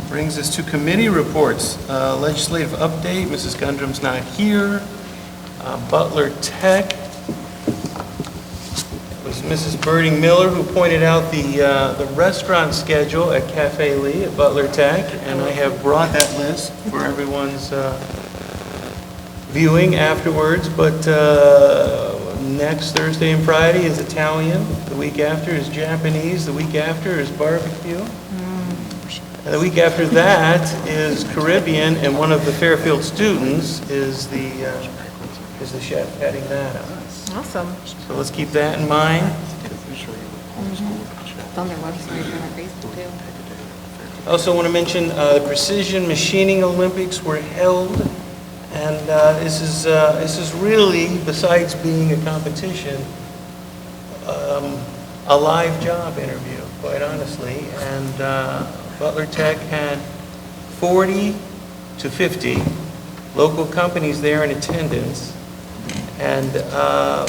Brings us to committee reports. Legislative update, Mrs. Gundram's not here. Butler Tech. It was Mrs. Birding Miller who pointed out the restaurant schedule at Cafe Lee at Butler Tech, and I have brought that list for everyone's viewing afterwards, but next Thursday and Friday is Italian, the week after is Japanese, the week after is barbecue. And the week after that is Caribbean, and one of the Fairfield students is the chef heading that up. Awesome. So let's keep that in mind. It's on their website and on Facebook too. I also want to mention the Precision Machining Olympics were held, and this is really, besides being a competition, a live job interview, quite honestly. And Butler Tech had 40 to 50 local companies there in attendance, and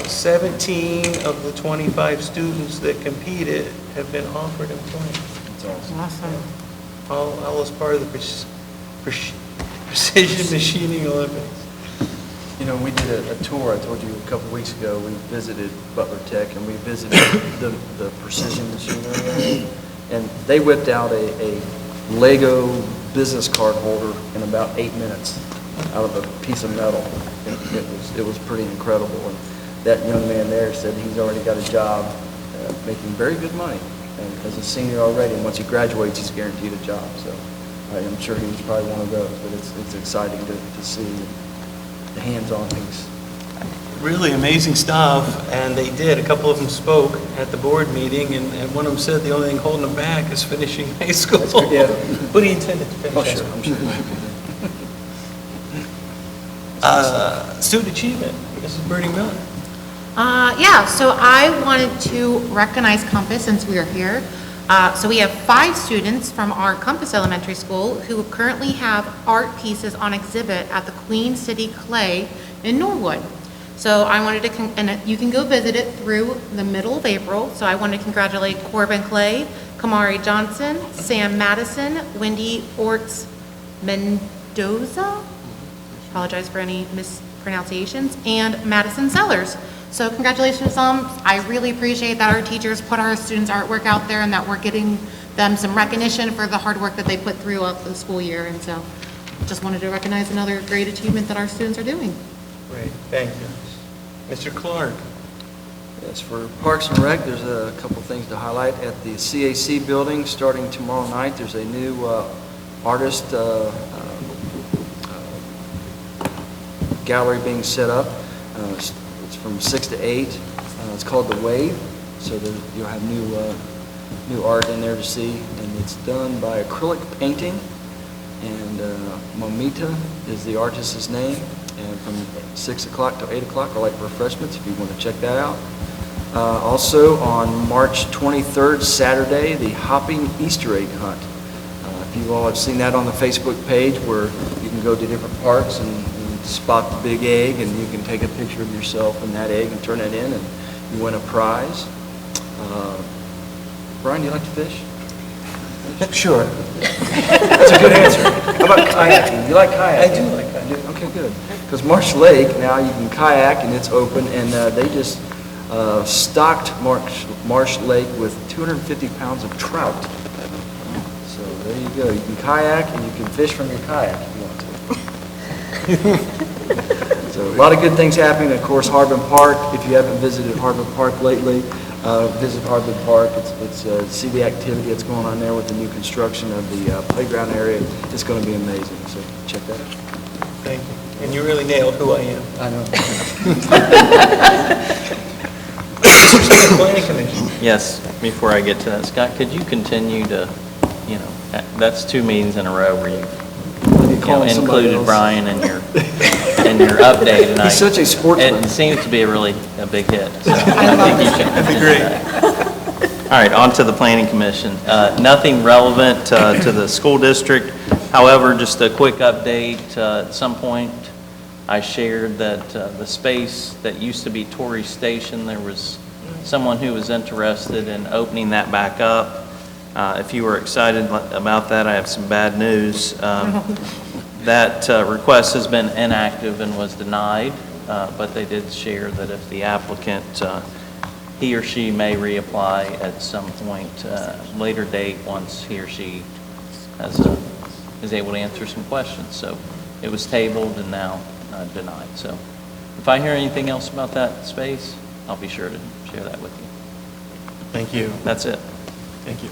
17 of the 25 students that competed have been offered employment. That's awesome. Awesome. All as part of the Precision Machining Olympics. You know, we did a tour, I told you a couple of weeks ago, we visited Butler Tech and we visited the precision machinery, and they whipped out a Lego business card holder in about 8 minutes out of a piece of metal. It was pretty incredible, and that young man there said he's already got a job making very good money, and as a senior already, and once he graduates, he's guaranteed a job. So I'm sure he was probably one of those, but it's exciting to see the hands-on piece. Really amazing stuff, and they did. A couple of them spoke at the board meeting, and one of them said the only thing holding them back is finishing high school. That's good, yeah. But he intended to finish Oh, high sure, school. I'm sure. Student achievement, Mrs. Birding Miller. Yeah, so I wanted to recognize Compass since we are here. So we have 5 students from our Compass Elementary School who currently have art pieces on exhibit at the Queen City Clay in Norwood. So I wanted to, and you can go visit it through the middle of April. So I want to congratulate Corbin Clay, Kamari Johnson, Sam Madison, Wendy Orts Mendoza, apologize for any mispronunciations, and Madison Sellers. So congratulations to them. I really appreciate that our teachers put our students' artwork out there and that we're getting them some recognition for the hard work that they put throughout the school year. And so just wanted to recognize another great achievement that our students are doing. Great, thank you. Mr. Clark. Yes, for Parks and Rec, there's a couple things to highlight. At the CAC building, starting tomorrow night, there's a new artist gallery being set up. It's from 6 to 8. It's called The Wave, so you'll have new art in there to see, and it's done by acrylic painting, and Momita is the artist's name, and from 6 o'clock to 8 o'clock are like refreshments if you want to check that out. Also on March 23rd, Saturday, the Hopping Easter Egg Hunt. If you all have seen that on the Facebook page where you can go to different parks and spot the big egg, and you can take a picture of yourself and that egg and turn it in, and you win a prize. Brian, do you like to fish? Sure. That's a good answer. How about kayaking? You like kayaking? I do like kayaking. Okay, good. Because Marsh Lake, now you can kayak, and it's open, and they just stocked Marsh Lake with 250 pounds of trout. So there you go. You can kayak, and you can fish from your kayak if you want to. So a lot of good things happening. Of course, Harbin Park. If you haven't visited Harbin Park lately, visit Harbin Park. It's see the activity that's going on there with the new construction of the playground area. It's going to be amazing. So check that out. Thank you. And you really nailed who I am. I know. Planning Commission. Yes, before I get to that, Scott, could you continue to, that's 2 meetings in a row where you included Brian in your update, and He's such a sportsman. It seems to be a big hit. So I think you should. That'd be great. All right, on to the Planning Commission. Nothing relevant to the school district. However, just a quick update. At some point, I shared that the space that used to be Torrey Station, there was someone who was interested in opening that back up. If you were excited about that, I have some bad news. That request has been inactive and was denied, but they did share that if the applicant, he or she may reapply at some point, later date, once he or she is able to answer some questions. So it was tabled and now denied. So if I hear anything else about that space, I'll be sure to share that with you. Thank you. That's it. Thank you.